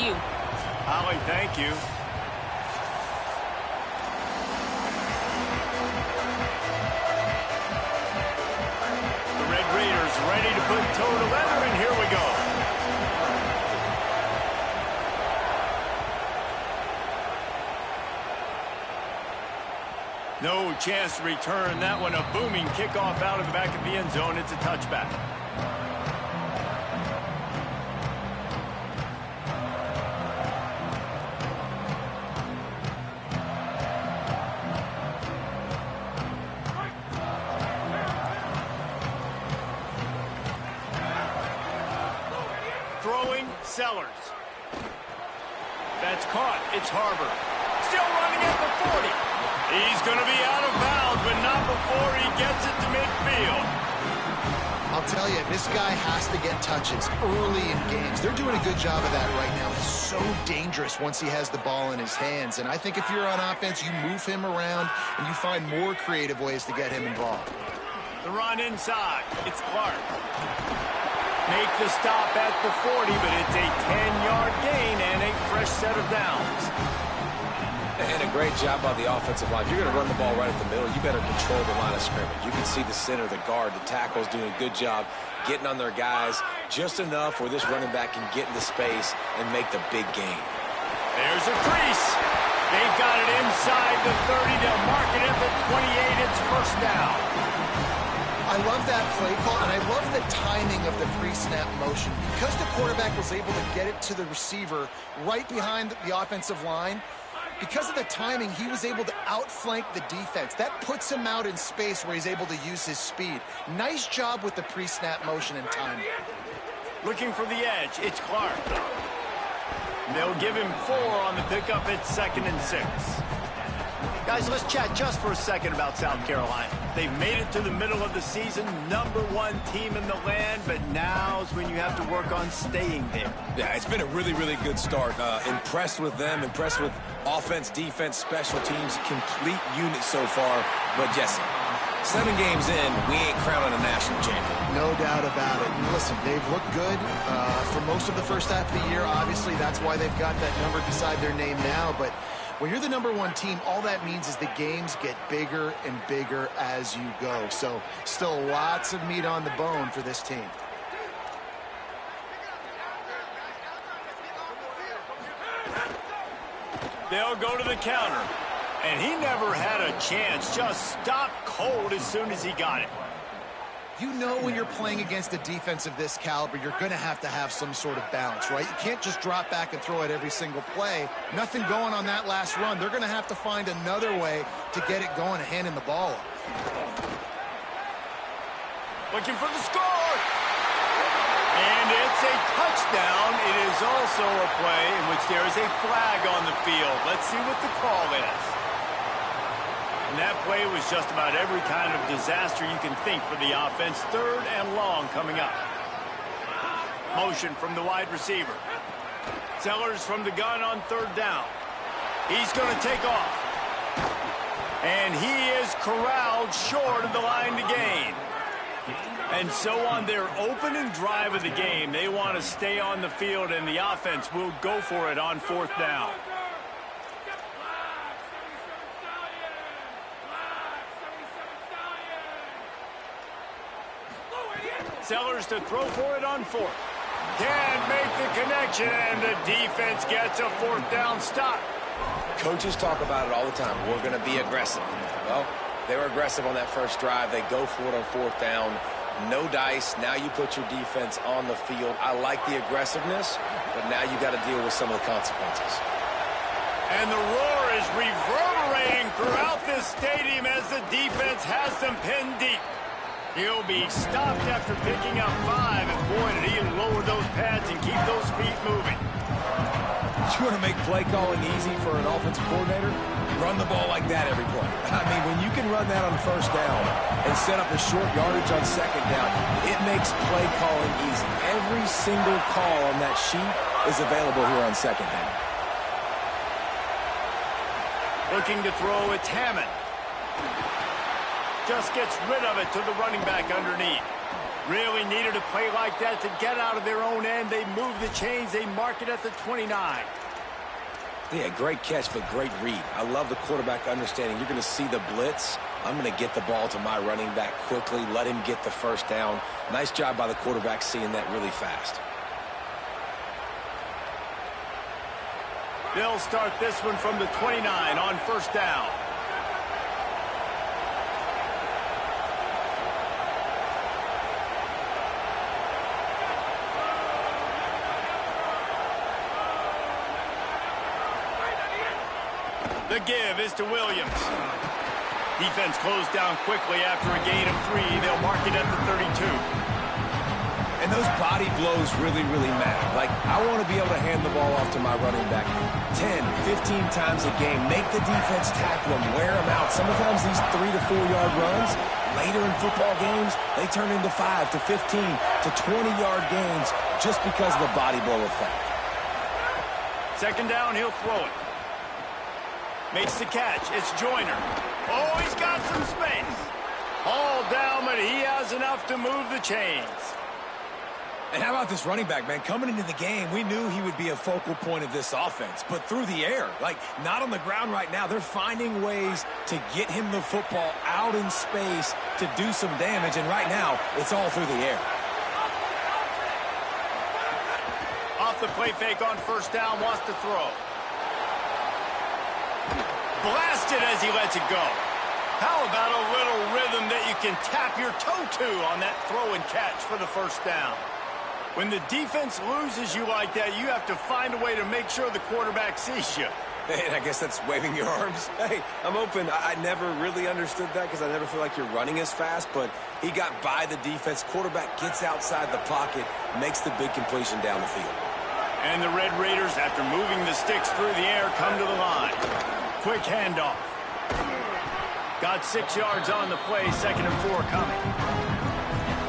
you. Holly, thank you. The Red Raiders ready to put toe to leather, and here we go. No chance to return that one. A booming kickoff out of the back of the end zone. It's a touchback. Throwing, Sellers. That's caught. It's Harbor. Still running at the 40. He's going to be out of bounds, but not before he gets it to midfield. I'll tell you, this guy has to get touches early in games. They're doing a good job of that right now. He's so dangerous once he has the ball in his hands. And I think if you're on offense, you move him around and you find more creative ways to get him involved. The run inside. It's Clark. Make the stop at the 40, but it's a 10-yard gain and a fresh set of downs. And a great job by the offensive line. If you're going to run the ball right at the middle, you better control the line of scrimmage. You can see the center, the guard, the tackles doing a good job getting on their guys just enough where this running back can get into space and make the big gain. There's a crease. They've got it inside the 30. They'll mark it at the 28. It's first down. I love that play call, and I love the timing of the pre-snap motion. Because the quarterback was able to get it to the receiver right behind the offensive line, because of the timing, he was able to outflank the defense. That puts him out in space where he's able to use his speed. Nice job with the pre-snap motion and timing. Looking for the edge, it's Clark. They'll give him 4 on the pickup. It's 2nd and 6. Guys, let's chat just for a second about South Carolina. They've made it to the middle of the season, #1 team in the land, but now's when you have to work on staying there. Yeah, it's been a really, really good start. Impressed with them, impressed with offense, defense, special teams, complete unit so far. But Jesse, 7 games in, we ain't crowning a national champion. No doubt about it. And listen, they've looked good for most of the first half of the year. Obviously, that's why they've got that number beside their name now. But when you're the #1 team, all that means is the games get bigger and bigger as you go. So still lots of meat on the bone for this team. They'll go to the counter. And he never had a chance. Just stopped cold as soon as he got it. You know when you're playing against a defense of this caliber, you're going to have some sort of balance, right? You can't just drop back and throw it every single play. Nothing going on that last run. They're going to have to find another way to get it going and handing the ball off. Looking for the score. And it's a touchdown. It is also a play in which there is a flag on the field. Let's see what the call is. And that play was just about every kind of disaster you can think for the offense. 3rd and long coming up. Motion from the wide receiver. Sellers from the gun on 3rd down. He's going to take off. And he is corralled short of the line to gain. And so on their opening drive of the game, they want to stay on the field, and the offense will go for it on 4th down. Sellers to throw for it on 4th. Can't make the connection, and the defense gets a 4th down stop. Coaches talk about it all the time. We're going to be aggressive. Well, they were aggressive on that first drive. They go for it on 4th down. No dice. Now you put your defense on the field. I like the aggressiveness, but now you got to deal with some of the consequences. And the roar is reverberating throughout this stadium as the defense has them pinned deep. He'll be stopped after picking up 5, and boy, did he lower those pads and keep those feet moving. You want to make play calling easy for an offensive coordinator? Run the ball like that every play. I mean, when you can run that on 1st down and set up a short yardage on 2nd down, it makes play calling easy. Every single call on that sheet is available here on 2nd down. Looking to throw, it's Hammond. Just gets rid of it to the running back underneath. Really needed a play like that to get out of their own end. They move the chains. They mark it at the 29. Yeah, great catch, but great read. I love the quarterback understanding. You're going to see the blitz. I'm going to get the ball to my running back quickly, let him get the first down. Nice job by the quarterback seeing that really fast. They'll start this one from the 29 on first down. The give is to Williams. Defense closed down quickly after a gain of 3. They'll mark it at the 32. And those body blows really, really matter. Like, I want to be able to hand the ball off to my running back 10, 15 times a game. Make the defense tackle them, wear them out. Sometimes these 3 to 4 yard runs, later in football games, they turn into 5 to 15 to 20 yard gains just because of the body blow effect. Second down, he'll throw it. Makes the catch. It's Joyner. Oh, he's got some space. All down, but he has enough to move the chains. And how about this running back, man? Coming into the game, we knew he would be a focal point of this offense. But through the air, like not on the ground right now, they're finding ways to get him the football out in space to do some damage. And right now, it's all through the air. Off the play fake on first down, wants to throw. Blasted as he lets it go. How about a little rhythm that you can tap your toe to on that throw and catch for the first down? When the defense loses you like that, you have to find a way to make sure the quarterback sees you. Hey, I guess that's waving your arms. Hey, I'm open. I never really understood that because I never feel like you're running as fast, but he got by the defense. Quarterback gets outside the pocket, makes the big completion down the field. And the Red Raiders, after moving the sticks through the air, come to the line. Quick handoff. Got 6 yards on the play, 2nd and 4 coming.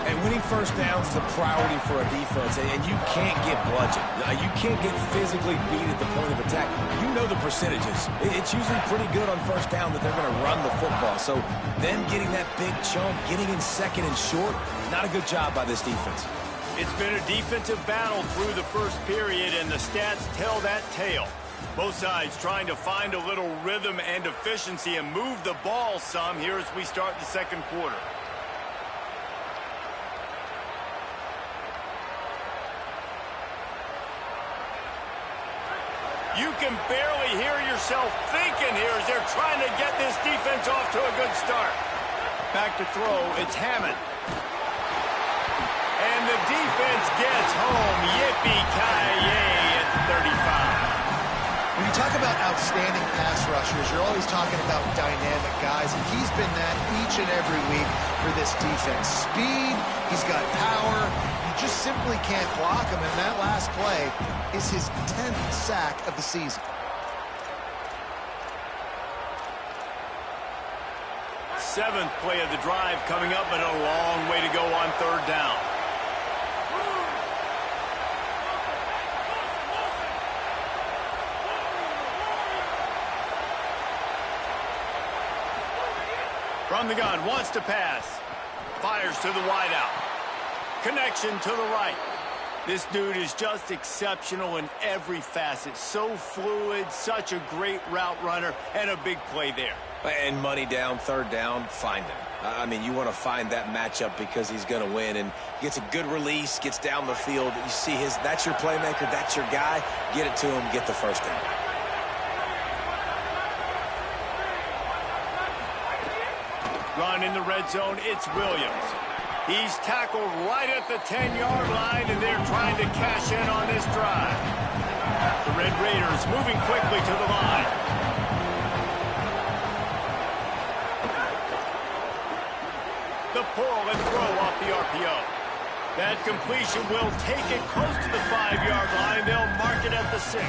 And winning first downs is a priority for a defense, and you can't get bludgeoned. You can't get physically beat at the point of attack. You know the percentages. It's usually pretty good on first down that they're going to run the football. So them getting that big chunk, getting in 2nd and short, not a good job by this defense. It's been a defensive battle through the first period, and the stats tell that tale. Both sides trying to find a little rhythm and efficiency and move the ball some here as we start the second quarter. You can barely hear yourself thinking here as they're trying to get this defense off to a good start. Back to throw, it's Hammond. And the defense gets home. Yippee-ki-yay at 35. When you talk about outstanding pass rushers, you're always talking about dynamic guys, and he's been that each and every week for this defense. Speed, he's got power, you just simply can't block him, and that last play is his 10th sack of the season. Seventh play of the drive coming up, but a long way to go on third down. From the gun, wants to pass. Fires to the wideout. Connection to the right. This dude is just exceptional in every facet. So fluid, such a great route runner, and a big play there. And money down, third down, find him. I mean, you want to find that matchup because he's going to win, and gets a good release, gets down the field. You see that's your playmaker, that's your guy. Get it to him, get the first down. Run in the red zone, it's Williams. He's tackled right at the 10-yard line, and they're trying to cash in on this drive. The Red Raiders moving quickly to the line. The pull and throw off the RPO. That completion will take it close to the 5-yard line. They'll mark it at the 6.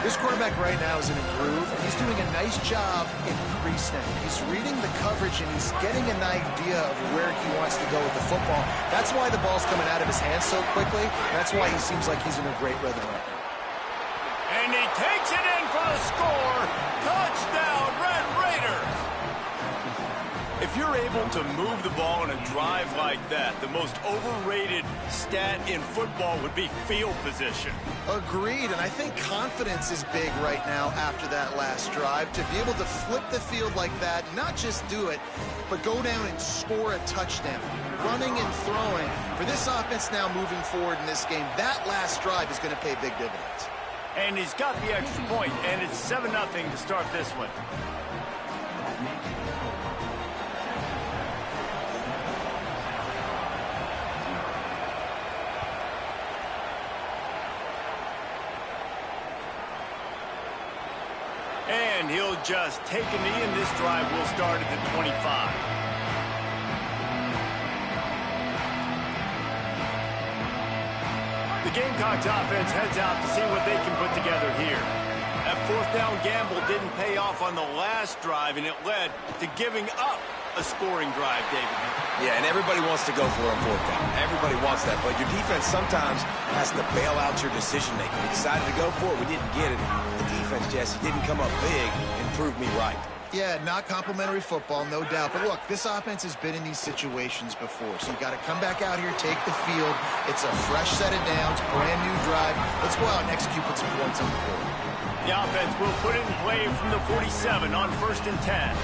This quarterback right now is in a groove, and he's doing a nice job in pre-snap. He's reading the coverage, and he's getting an idea of where he wants to go with the football. That's why the ball's coming out of his hands so quickly. That's why he seems like he's in a great rhythm right now. And he takes it in for the score. Touchdown, Red Raiders. If you're able to move the ball in a drive like that, the most overrated stat in football would be field position. Agreed, and I think confidence is big right now after that last drive. To be able to flip the field like that, not just do it, but go down and score a touchdown. Running and throwing. For this offense now moving forward in this game, that last drive is going to pay big dividends. And he's got the extra point, and it's 7-0 to start this one. And he'll just take a knee, and this drive will start at the 25. The Gamecocks offense heads out to see what they can put together here. That fourth down gamble didn't pay off on the last drive, and it led to giving up a scoring drive, David. Yeah, and everybody wants to go for it on fourth down. Everybody wants that, but your defense sometimes has to bail out your decision-making. We decided to go for it. We didn't get it. The defense, Jesse, didn't come up big and prove me right. Yeah, not complimentary football, no doubt. But look, this offense has been in these situations before. So you got to come back out here, take the field. It's a fresh set of downs, brand new drive. Let's go out and execute, put some points on the board. The offense will put it in play from the 47 on 1st and 10.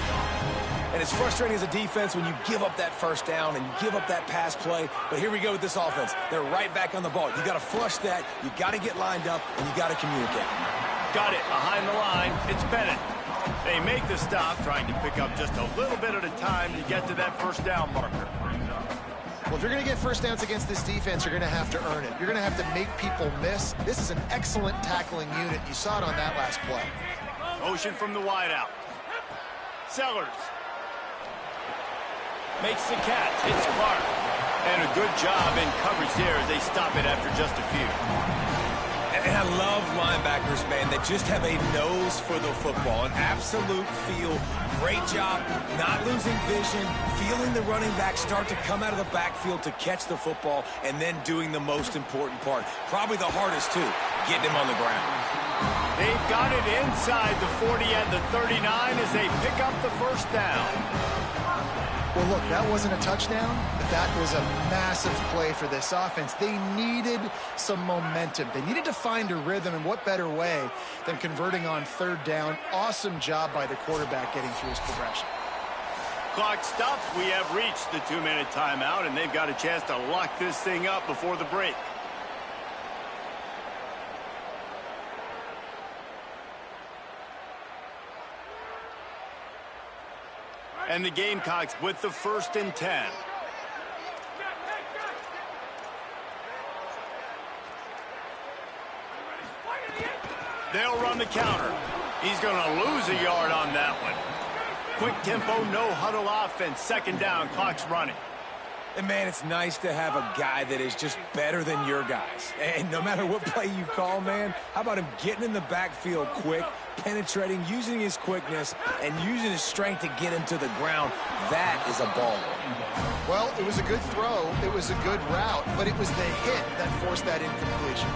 And it's frustrating as a defense when you give up that first down and you give up that pass play. But here we go with this offense. They're right back on the ball. You got to flush that. You got to get lined up, and you got to communicate. Got it behind the line. It's Bennett. They make the stop, trying to pick up just a little bit at a time to get to that first down marker. Well, if you're going to get first downs against this defense, you're going to have to earn it. You're going to have to make people miss. This is an excellent tackling unit. You saw it on that last play. Motion from the wideout. Sellers makes the catch. It's Clark. And a good job in coverage there as they stop it after just a few. And I love linebackers, man, that just have a nose for the football, an absolute feel. Great job not losing vision, feeling the running back start to come out of the backfield to catch the football, and then doing the most important part. Probably the hardest, too, getting him on the ground. They've got it inside the 40 at the 39 as they pick up the first down. Well, look, that wasn't a touchdown, but that was a massive play for this offense. They needed some momentum. They needed to find a rhythm, and what better way than converting on third down. Awesome job by the quarterback getting through his progression. Clock stops. We have reached the 2-minute timeout, and they've got a chance to lock this thing up before the break. And the Gamecocks with the 1st and 10. They'll run the counter. He's going to lose a yard on that one. Quick tempo, no huddle offense. 2nd down, clock's running. And, man, it's nice to have a guy that is just better than your guys. And no matter what play you call, man, how about him getting in the backfield quick, penetrating, using his quickness, and using his strength to get him to the ground? That is a baller. Well, it was a good throw. It was a good route, but it was the hit that forced that incompletion.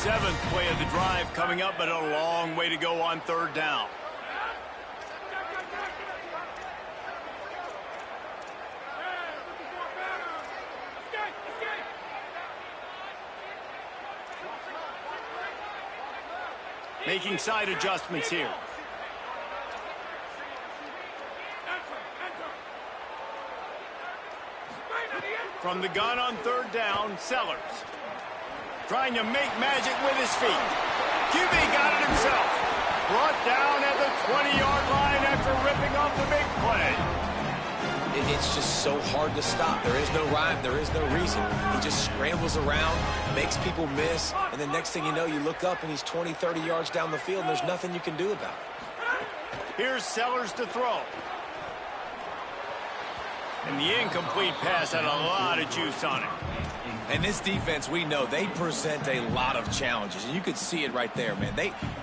Seventh play of the drive coming up, but a long way to go on 3rd down. Making side adjustments here. From the gun on 3rd down, Sellers. Trying to make magic with his feet. QB got it himself. Brought down at the 20-yard line after ripping off the big play. It's just so hard to stop. There is no rhyme. There is no reason. He just scrambles around, makes people miss, and the next thing you know, you look up and he's 20, 30 yards down the field, and there's nothing you can do about it. Here's Sellers to throw. And the incomplete pass had a lot of juice on it. And this defense, we know, they present a lot of challenges. And you could see it right there, man.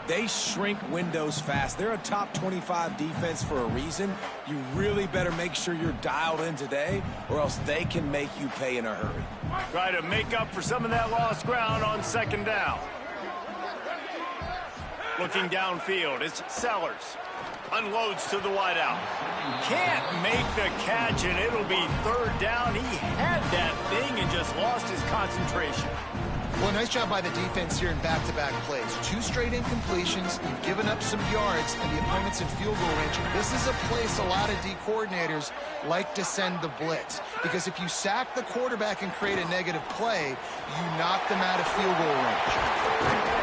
They shrink windows fast. They're a top 25 defense for a reason. You really better make sure you're dialed in today, or else they can make you pay in a hurry. Try to make up for some of that lost ground on 2nd down. Looking downfield, it's Sellers. Unloads to the wideout. Can't make the catch, and it'll be third down. He had that thing and just lost his concentration. Well, nice job by the defense here in back-to-back plays. 2 straight incompletions. You've given up some yards, and the opponent's in field goal range. This is a place a lot of D coordinators like to send the blitz, because if you sack the quarterback and create a negative play, you knock them out of field goal range.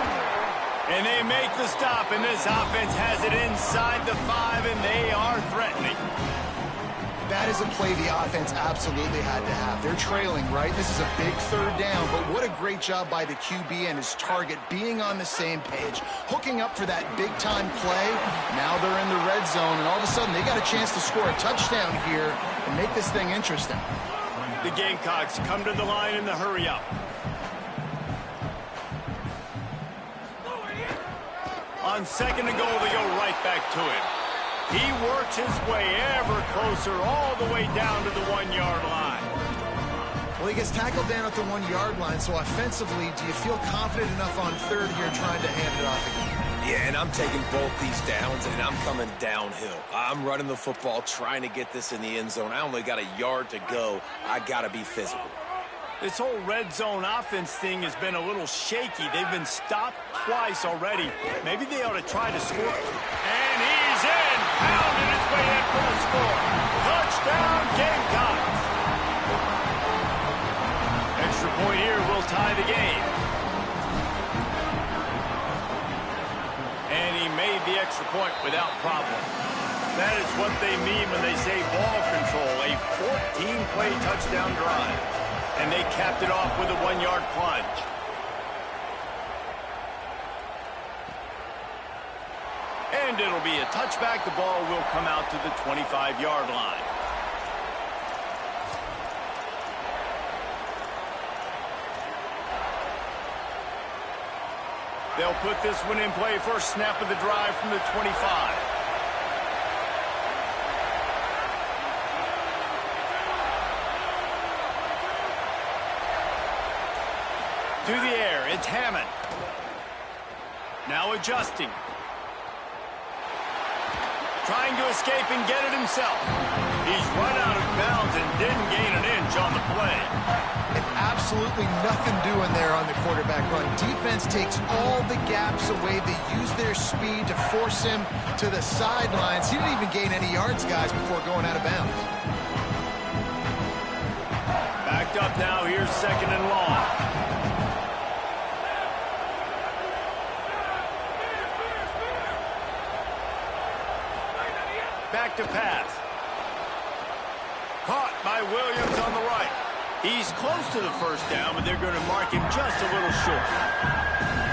And they make the stop, and this offense has it inside the 5, and they are threatening. That is a play the offense absolutely had to have. They're trailing, right? This is a big third down, but what a great job by the QB and his target being on the same page, hooking up for that big-time play. Now they're in the red zone, and all of a sudden they got a chance to score a touchdown here and make this thing interesting. The Gamecocks come to the line in the hurry-up. On second and goal, they go right back to it. He works his way ever closer all the way down to the 1-yard line. Well, he gets tackled down at the 1-yard line, so offensively, do you feel confident enough on third here trying to hand it off again? Yeah, and I'm taking both these downs, and I'm coming downhill. I'm running the football, trying to get this in the end zone. I only got a yard to go. I got to be physical. This whole red zone offense thing has been a little shaky. They've been stopped twice already. Maybe they ought to try to score. And he's in, pounding his way in for the score. Touchdown, Gamecocks. Extra point here will tie the game. And he made the extra point without problem. That is what they mean when they say ball control, a 14-play touchdown drive. And they capped it off with a 1-yard plunge. And it'll be a touchback. The ball will come out to the 25-yard line. They'll put this one in play. First snap of the drive from the 25. To the air, it's Hammond. Now adjusting. Trying to escape and get it himself. He's run out of bounds and didn't gain an inch on the play. And absolutely nothing doing there on the quarterback run. Defense takes all the gaps away. They use their speed to force him to the sidelines. He didn't even gain any yards, guys, before going out of bounds. Backed up now. Here's second and long. Back to pass. Caught by Williams on the right. He's close to the first down, but they're going to mark him just a little short.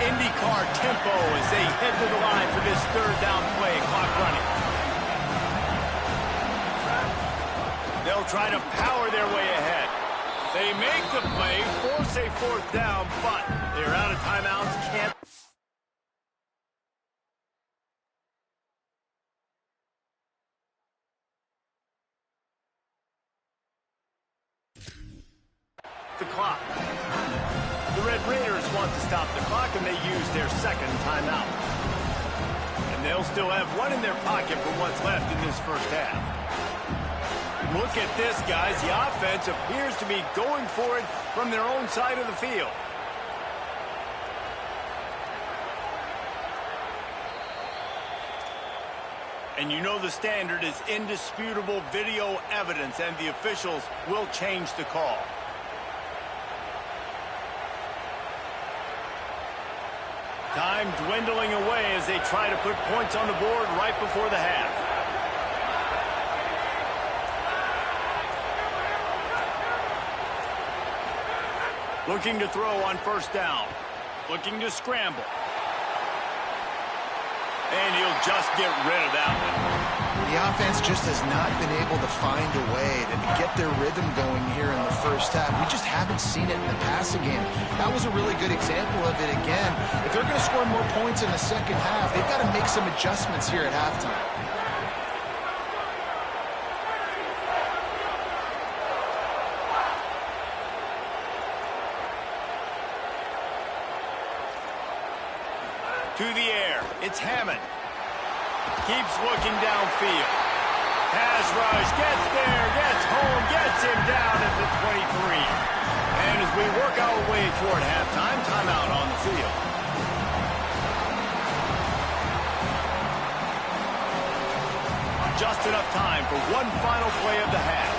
IndyCar tempo as they head to the line for this third down play. Clock running. They'll try to power their way ahead. They make the play, force a fourth down, but they're out of timeouts. Can't. The clock. The Red Raiders want to stop the clock, and they use their second timeout. And they'll still have one in their pocket for what's left in this first half. Look at this, guys. The offense appears to be going for it from their own side of the field. And you know the standard is indisputable video evidence, and the officials will change the call. Time dwindling away as they try to put points on the board right before the half. Looking to throw on first down. Looking to scramble. And he'll just get rid of that one. The offense just has not been able to find a way to get their rhythm going here in the first half. We just haven't seen it in the passing game. That was a really good example of it again. If they're going to score more points in the second half, they've got to make some adjustments here at halftime. To the air. It's Hammond. Keeps looking downfield. Pass rush, gets there, gets home, gets him down at the 23. And as we work our way toward halftime, timeout on the field. Just enough time for one final play of the half.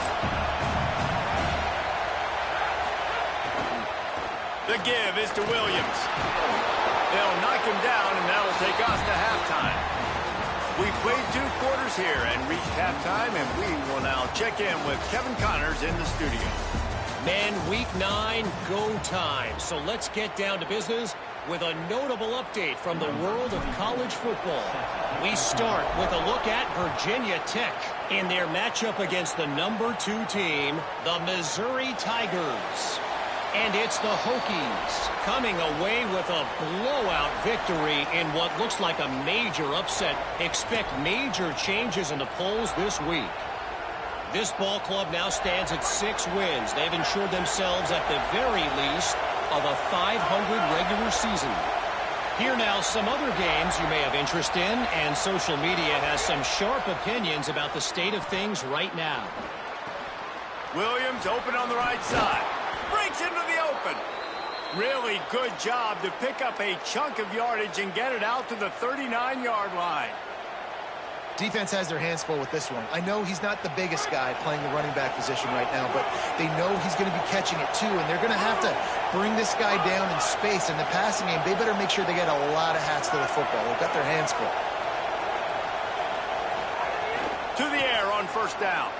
The give is to Williams. They'll knock him down, and that'll take us to halftime. We've played 2 quarters here and reached halftime, and we will now check in with Kevin Connors in the studio. Men, week 9, go time. So let's get down to business with a notable update from the world of college football. We start with a look at Virginia Tech in their matchup against the number 2 team, the Missouri Tigers. And it's the Hokies coming away with a blowout victory in what looks like a major upset. Expect major changes in the polls this week. This ball club now stands at 6 wins. They've ensured themselves at the very least of a 500 regular season. Here now some other games you may have interest in, and social media has some sharp opinions about the state of things right now. Williams open on the right side. Breaks into the open. Really good job to pick up a chunk of yardage and get it out to the 39-yard line. Defense has their hands full with this one. I know he's not the biggest guy playing the running back position right now, but they know he's going to be catching it too, and they're going to have to bring this guy down in space. In the passing game, they better make sure they get a lot of hats to the football. They've got their hands full. To the air on first down.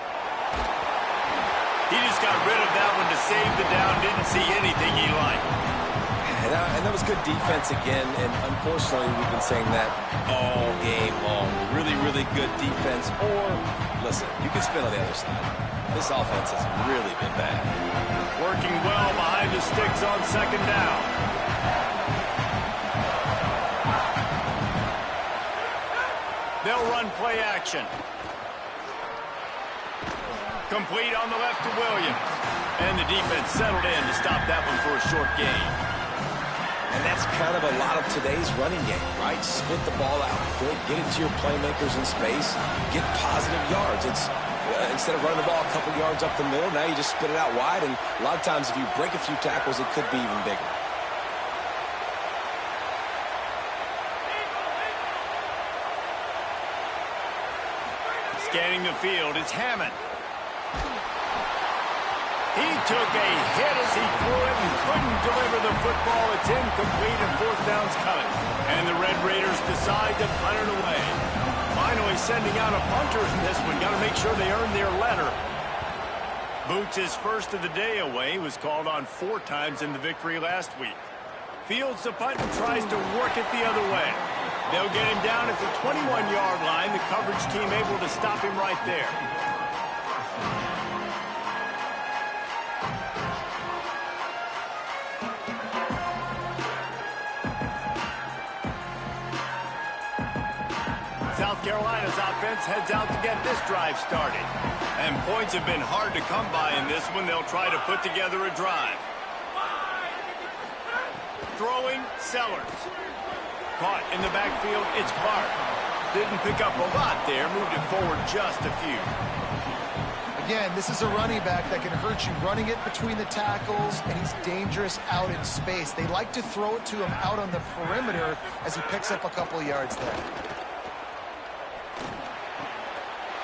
He just got rid of that one to save the down. Didn't see anything he liked. And that was good defense again, and unfortunately we've been saying that all game long. Really, really good defense. Or, listen, you can spin on the other side. This offense has really been bad. Working well behind the sticks on second down. They'll run play action. Complete on the left to Williams. And the defense settled in to stop that one for a short gain. And that's kind of a lot of today's running game, right? Spit the ball out quick, get it to your playmakers in space, get positive yards. It's instead of running the ball a couple yards up the middle, now you just spit it out wide, and a lot of times if you break a few tackles, it could be even bigger. Scanning the field, it's Hammond. He took a hit as he threw it and couldn't deliver the football. It's incomplete and fourth down's coming. And the Red Raiders decide to punt it away. Finally sending out a punter in this one. Got to make sure they earn their letter. Boots his first of the day away. Was called on 4 times in the victory last week. Fields the punt and tries to work it the other way. They'll get him down at the 21-yard line. The coverage team able to stop him right there. South Carolina's offense heads out to get this drive started. And points have been hard to come by in this one. They'll try to put together a drive. Throwing, Sellers. Caught in the backfield, it's Clark. Didn't pick up a lot there, moved it forward just a few. Again, this is a running back that can hurt you running it between the tackles, and he's dangerous out in space. They like to throw it to him out on the perimeter as he picks up a couple of yards there.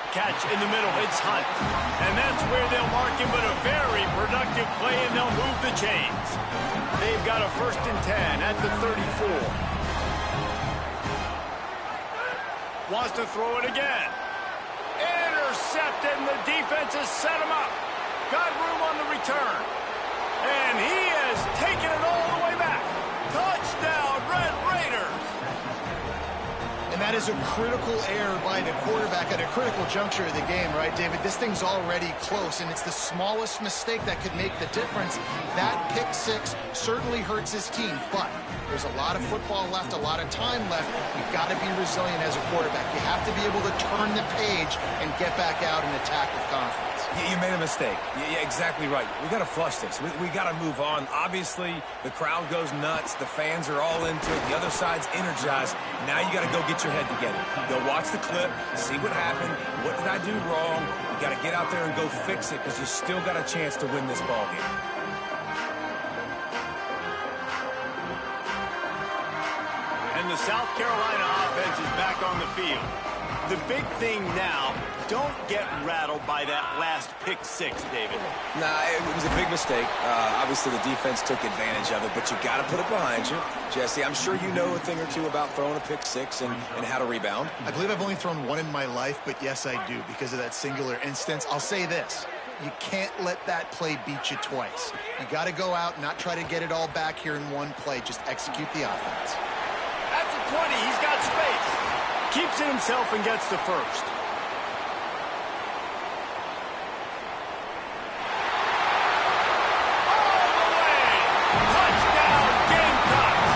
Catch in the middle, it's Hunt. And that's where they'll mark him, but a very productive play, and they'll move the chains. They've got a 1st and 10 at the 34. Wants to throw it again. Intercepted, and the defense has set him up. Got room on the return. And he has taken it all the way back. Touchdown, Red Raiders. And that is a critical error by the quarterback at a critical juncture of the game, right, David? This thing's already close, and it's the smallest mistake that could make the difference. That pick 6 certainly hurts his team, but there's a lot of football left, a lot of time left. You've got to be resilient as a quarterback. You have to be able to turn the page and get back out and attack with confidence. You made a mistake. Yeah, exactly right. We got to flush this. We got to move on. Obviously, the crowd goes nuts. The fans are all into it. The other side's energized. Now you got to go get your head together. Go watch the clip, see what happened. What did I do wrong? You got to get out there and go fix it because you still got a chance to win this ball game. And the South Carolina offense is back on the field. The big thing now, don't get rattled by that last pick six, David. Nah, it was a big mistake. Obviously, the defense took advantage of it, but you got to put it behind you. Jesse, I'm sure you know a thing or two about throwing a pick six and how to rebound. I believe I've only thrown one in my life, but yes, I do because of that singular instance. I'll say this. You can't let that play beat you twice. You got to go out and not try to get it all back here in one play. Just execute the offense. At the 20, he's got space. Keeps it himself and gets the first. All the way! Touchdown, Gamecocks!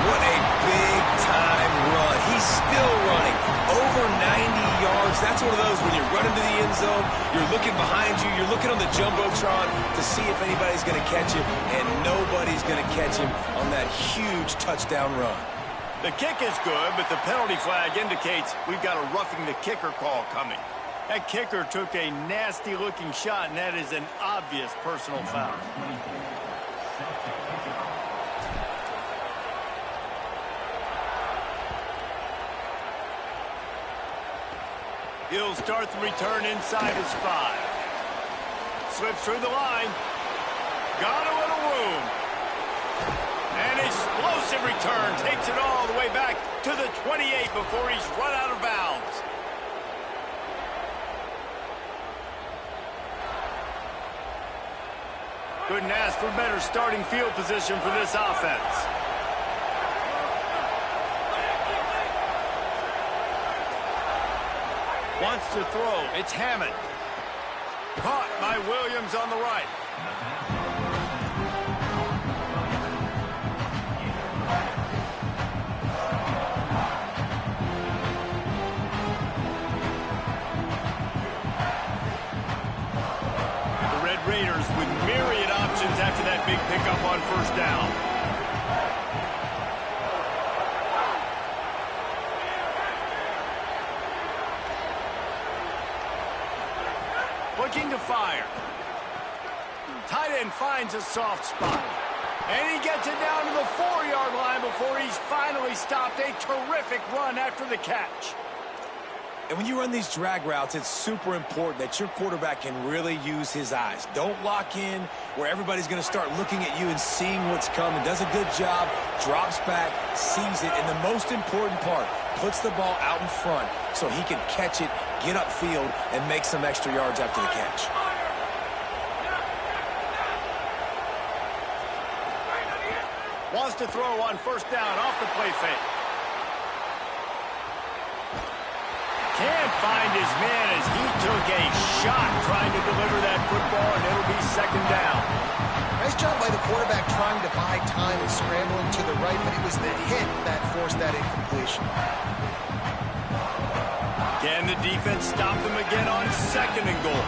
What a big-time run. He's still running. Over 90 yards. That's one of those when you're running to the end zone, you're looking behind you, you're looking on the Jumbotron to see if anybody's going to catch him, and nobody's going to catch him on that huge touchdown run. The kick is good, but the penalty flag indicates we've got a roughing the kicker call coming. That kicker took a nasty-looking shot, and that is an obvious personal foul. He'll start the return inside his 5. Slips through the line. Got a little room. An explosive return takes it all the way back to the 28 before he's run out of bounds. Couldn't ask for better starting field position for this offense. Wants to throw. It's Hammond. Caught by Williams on the right. Raiders with myriad options after that big pickup on first down. Looking to fire. Tight end finds a soft spot. And he gets it down to the 4-yard line before he's finally stopped. A terrific run after the catch. And when you run these drag routes, it's super important that your quarterback can really use his eyes. Don't lock in where everybody's going to start looking at you and seeing what's coming. Does a good job, drops back, sees it, and the most important part, puts the ball out in front so he can catch it, get upfield, and make some extra yards after the catch. Wants to throw on first down off the play fake. Can't find his man as he took a shot trying to deliver that football, and it'll be second down. Nice job by the quarterback trying to buy time and scrambling to the right, but it was the hit that forced that incompletion. Can the defense stop them again on second and goal?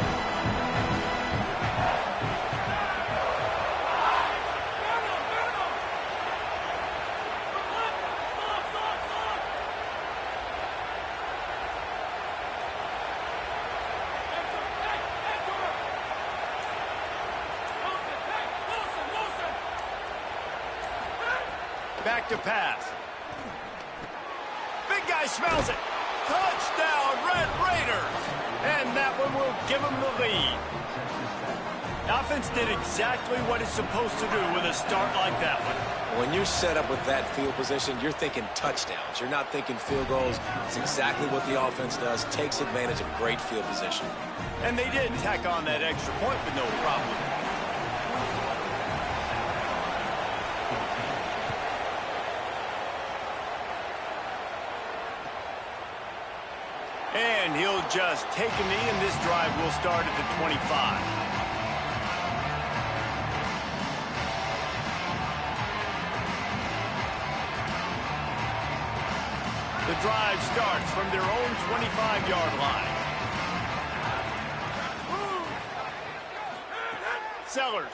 Back to pass. Big guy smells it. Touchdown, Red Raiders. And that one will give them the lead. The offense did exactly what it's supposed to do with a start like that one. When you're set up with that field position, you're thinking touchdowns. You're not thinking field goals. It's exactly what the offense does. Takes advantage of great field position. And they did tack on that extra point with no problem. And he'll just take a knee, and this drive will start at the 25. The drive starts from their own 25-yard line. Sellers.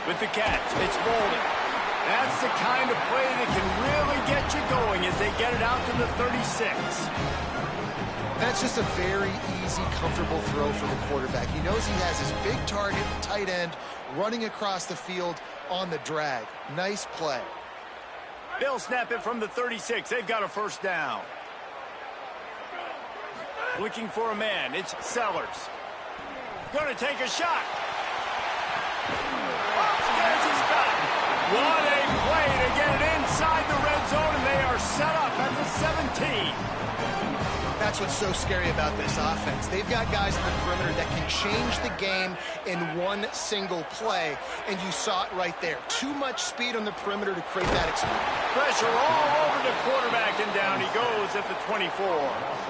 With the catch, it's Bolden. That's the kind of play that can really get you going as they get it out to the 36. That's just a very easy, comfortable throw for the quarterback. He knows he has his big target, tight end, running across the field on the drag. Nice play. They'll snap it from the 36. They've got a first down. Looking for a man. It's Sellers. Going to take a shot. Upstairs he's got it. What a play to get it inside the red zone, and they are set up at the 17. That's what's so scary about this offense. They've got guys in the perimeter that can change the game in one single play, and you saw it right there. Too much speed on the perimeter to create that experience. Pressure all over the quarterback, and down he goes at the 24.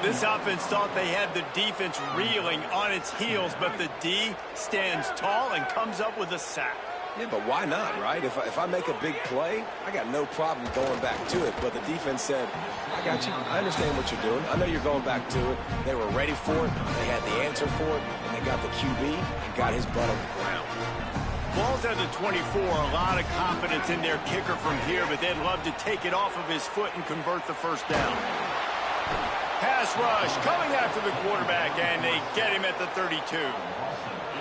This offense thought they had the defense reeling on its heels, but the D stands tall and comes up with a sack. Yeah, but why not, right? If I make a big play, I got no problem going back to it. But the defense said, I got you. I understand what you're doing. I know you're going back to it. They were ready for it. They had the answer for it. And they got the QB and got his butt on the ground. Ball's at the 24. A lot of confidence in their kicker from here, but they'd love to take it off of his foot and convert the first down. Pass rush coming after the quarterback, and they get him at the 32.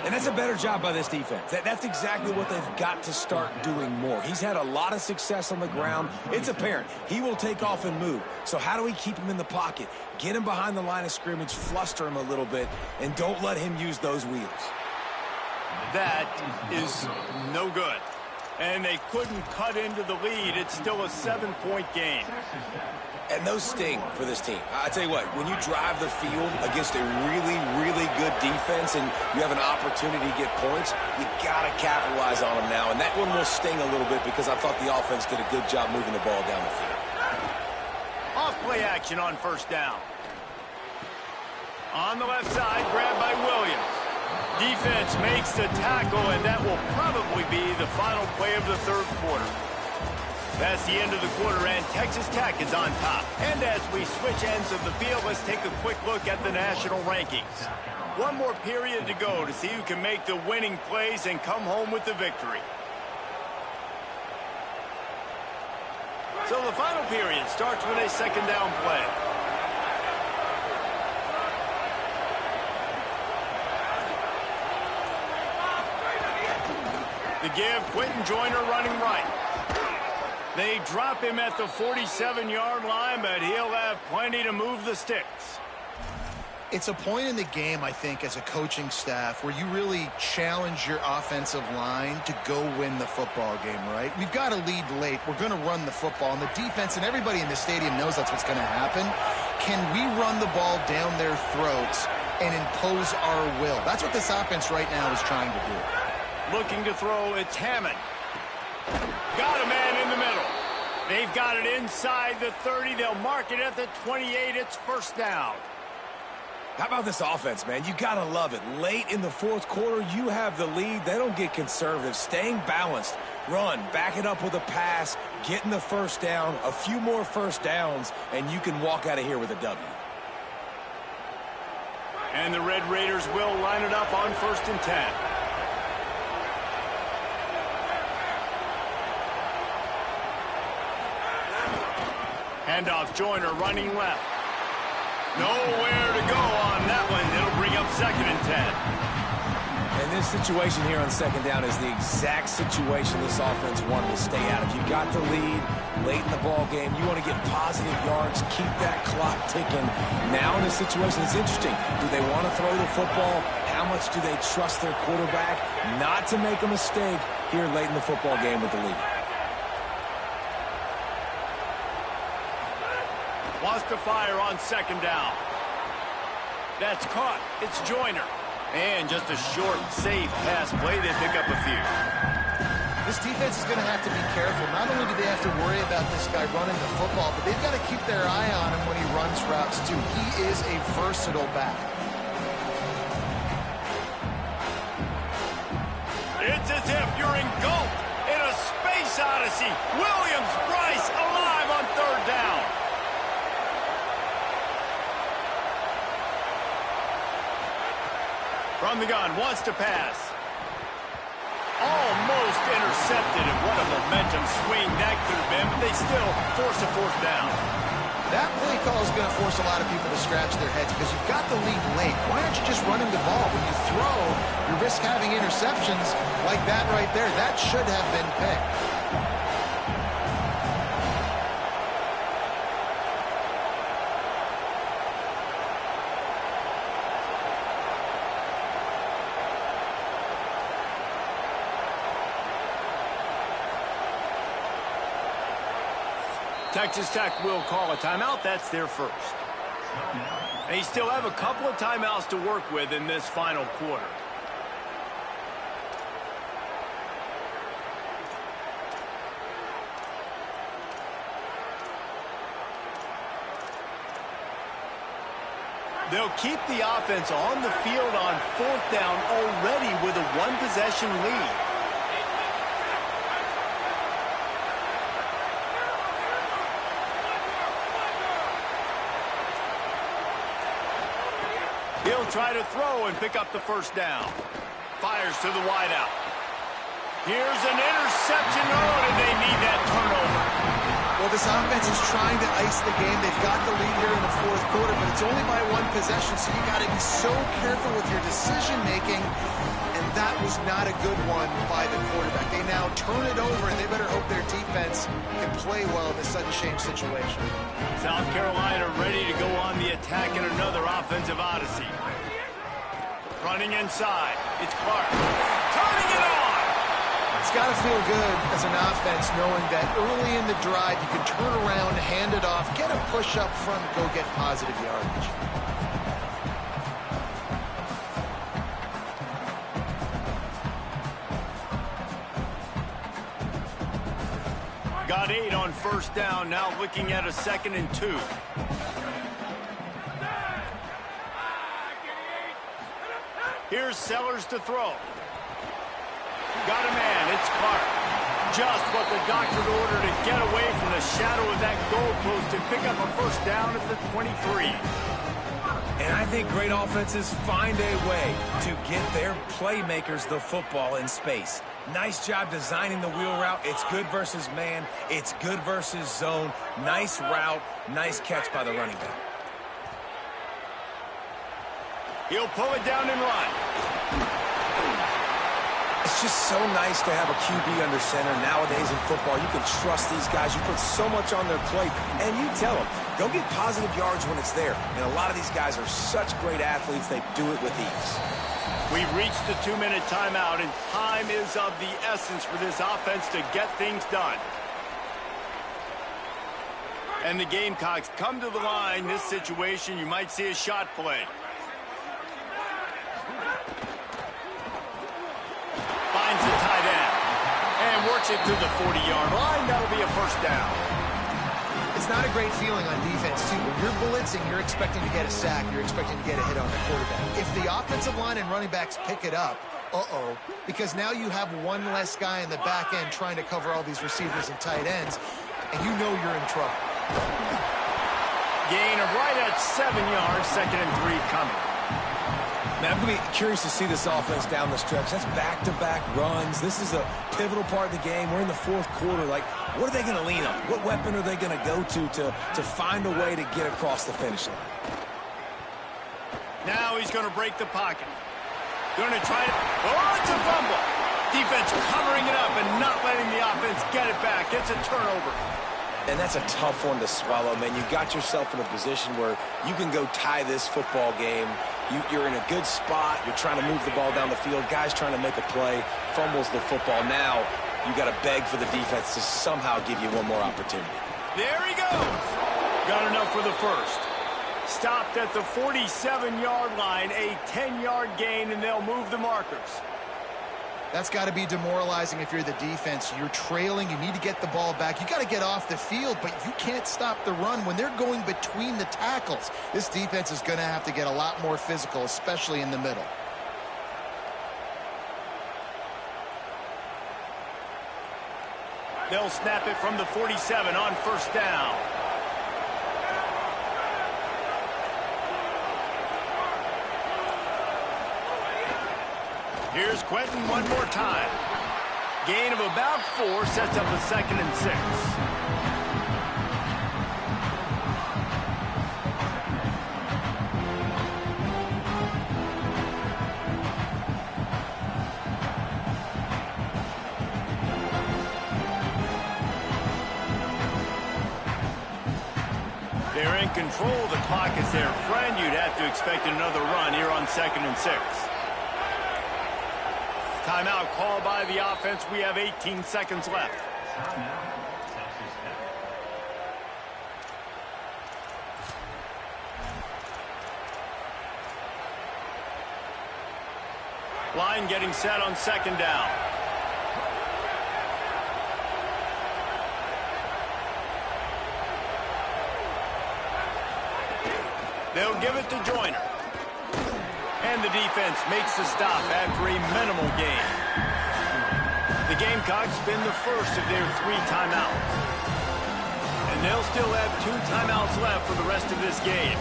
And that's a better job by this defense. That's exactly what they've got to start doing more. He's had a lot of success on the ground. It's apparent. He will take off and move. So how do we keep him in the pocket? Get him behind the line of scrimmage, fluster him a little bit, and don't let him use those wheels. That is no good. And they couldn't cut into the lead. It's still a 7-point game. And those sting for this team. I tell you what, when you drive the field against a really, really good defense and you have an opportunity to get points, you got to capitalize on them now. And that one will sting a little bit because I thought the offense did a good job moving the ball down the field. Off play action on first down. On the left side, grabbed by Williams. Defense makes the tackle, and that will probably be the final play of the third quarter. That's the end of the quarter, and Texas Tech is on top. And as we switch ends of the field, let's take a quick look at the national rankings. One more period to go to see who can make the winning plays and come home with the victory. So the final period starts with a second down play. The give, Quentin Joyner running right. They drop him at the 47-yard line, but he'll have plenty to move the sticks. It's a point in the game, I think, as a coaching staff where you really challenge your offensive line to go win the football game, right? We've got to lead late. We're going to run the football, and the defense and everybody in the stadium knows that's what's going to happen. Can we run the ball down their throats and impose our will? That's what this offense right now is trying to do. Looking to throw, it's Hammond. Got a man in the middle. They've got it inside the 30. They'll mark it at the 28. It's first down. How about this offense, man? You got to love it. Late in the fourth quarter, you have the lead. They don't get conservative. Staying balanced. Run, back it up with a pass, getting the first down, a few more first downs, and you can walk out of here with a W. And the Red Raiders will line it up on 1st and 10. Handoff, Joyner running left. Nowhere to go on that one. It'll bring up 2nd and 10. And this situation here on second down is the exact situation this offense wanted to stay out of. You got the lead late in the ball game. You want to get positive yards, keep that clock ticking. Now in this situation, it's interesting. Do they want to throw the football? How much do they trust their quarterback not to make a mistake here late in the football game with the lead? Wants to fire on 2nd down. That's caught. It's Joyner. And just a short, safe pass play. They pick up a few. This defense is going to have to be careful. Not only do they have to worry about this guy running the football, but they've got to keep their eye on him when he runs routes, too. He is a versatile back. It's as if you're engulfed in a space odyssey. Williams Bryce alive on 3rd down. From the gun, wants to pass. Almost intercepted, and what a momentum swing that could have been, but they still force a fourth down. That play call is going to force a lot of people to scratch their heads because you've got the lead late. Why aren't you just running the ball? When you throw, you risk having interceptions like that right there. That should have been picked. Texas Tech will call a timeout. That's their first. They still have a couple of timeouts to work with in this final quarter. They'll keep the offense on the field on fourth down already with a one-possession lead. He'll try to throw and pick up the first down. Fires to the wideout. Here's an interception. Oh, and they need that turnover. Well, this offense is trying to ice the game. They've got the lead here in the fourth quarter, but it's only by one possession, so you got to be so careful with your decision-making, and that was not a good one by the quarterback. They now turn it over, and they better hope their defense can play well in this sudden change situation. South Carolina ready to go on the attack in another offensive odyssey. Running inside. It's Clark. Turning it on! It's got to feel good as an offense knowing that early in the drive you can turn around, hand it off, get a push up front, and go get positive yardage. Got 8 on first down, now looking at a 2nd and 2. Here's Sellers to throw. Got a man, it's Clark. Just what the doctor ordered to get away from the shadow of that goalpost and pick up a first down at the 23. And I think great offenses find a way to get their playmakers the football in space. Nice job designing the wheel route. It's good versus man. It's good versus zone. Nice route. Nice catch by the running back. He'll pull it down and run. It's just so nice to have a QB under center. Nowadays in football, you can trust these guys. You put so much on their plate, and you tell them, go get positive yards when it's there. And a lot of these guys are such great athletes, they do it with ease. We've reached the 2-minute timeout, and time is of the essence for this offense to get things done. And the Gamecocks come to the line. This situation, you might see a shot play. Finds the tight end and works it to the 40-yard line. That'll be a first down. It's not a great feeling on defense, too. When you're blitzing, you're expecting to get a sack. You're expecting to get a hit on the quarterback. If the offensive line and running backs pick it up, because now you have one less guy in the back end trying to cover all these receivers and tight ends, and you know you're in trouble. Gain of right at 7 yards, 2nd and 3 coming. Man, I'm going to be curious to see this offense down the stretch. That's back-to-back runs. This is a pivotal part of the game. We're in the fourth quarter. Like, what are they going to lean on? What weapon are they going to go to find a way to get across the finish line? Now he's going to break the pocket. Going to try it. Oh, it's a fumble. Defense covering it up and not letting the offense get it back. It's a turnover. And that's a tough one to swallow, man. You got yourself in a position where you can go tie this football game. You're in a good spot. You're trying to move the ball down the field. Guys trying to make a play. Fumbles the football. Now you got to beg for the defense to somehow give you one more opportunity. There he goes. Got enough for the first. Stopped at the 47-yard line. A 10-yard gain, and they'll move the markers. That's got to be demoralizing if you're the defense. You're trailing. You need to get the ball back. You got to get off the field, but you can't stop the run when they're going between the tackles. This defense is going to have to get a lot more physical, especially in the middle. They'll snap it from the 47 on first down. Here's Quentin one more time. Gain of about 4 sets up a 2nd and 6. They're in control of the clock as their friend. You'd have to expect another run here on 2nd and 6. Timeout called by the offense. We have 18 seconds left. Line getting set on 2nd down. They'll give it to Joyner. And the defense makes the stop after a minimal gain. The Gamecocks spin the first of their 3 timeouts. And they'll still have 2 timeouts left for the rest of this game.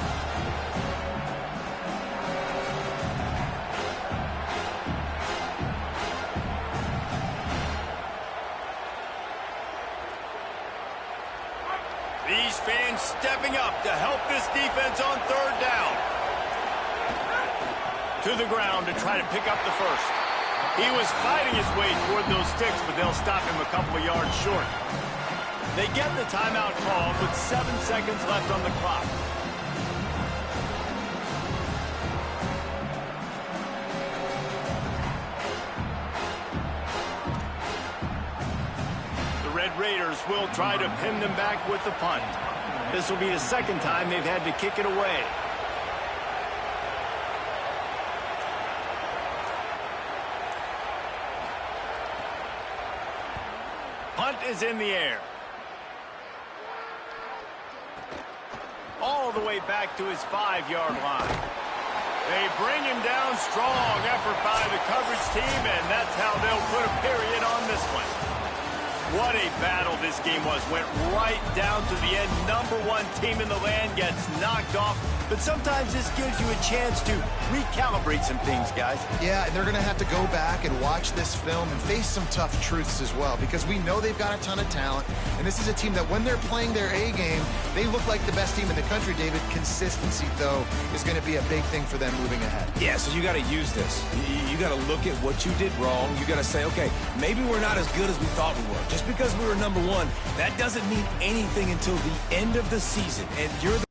These fans stepping up to help this defense on 3rd down. To the ground to try to pick up the first. He was fighting his way toward those sticks, but they'll stop him a couple of yards short. They get the timeout called with 7 seconds left on the clock. The Red Raiders will try to pin them back with the punt. This will be the 2nd time they've had to kick it away. Punt is in the air. All the way back to his 5-yard line. They bring him down. Strong effort by the coverage team, and that's how they'll put a period on this one. What a battle this game was. Went right down to the end. #1 team in the land gets knocked off. But sometimes this gives you a chance to recalibrate some things, guys. Yeah, and they're going to have to go back and watch this film and face some tough truths as well, because we know they've got a ton of talent, and this is a team that when they're playing their A game, they look like the best team in the country, David. Consistency, though, is going to be a big thing for them moving ahead. Yeah, so you got to use this. You got to look at what you did wrong. You got to say, okay, maybe we're not as good as we thought we were. Just because we were #1, that doesn't mean anything until the end of the season, and you're the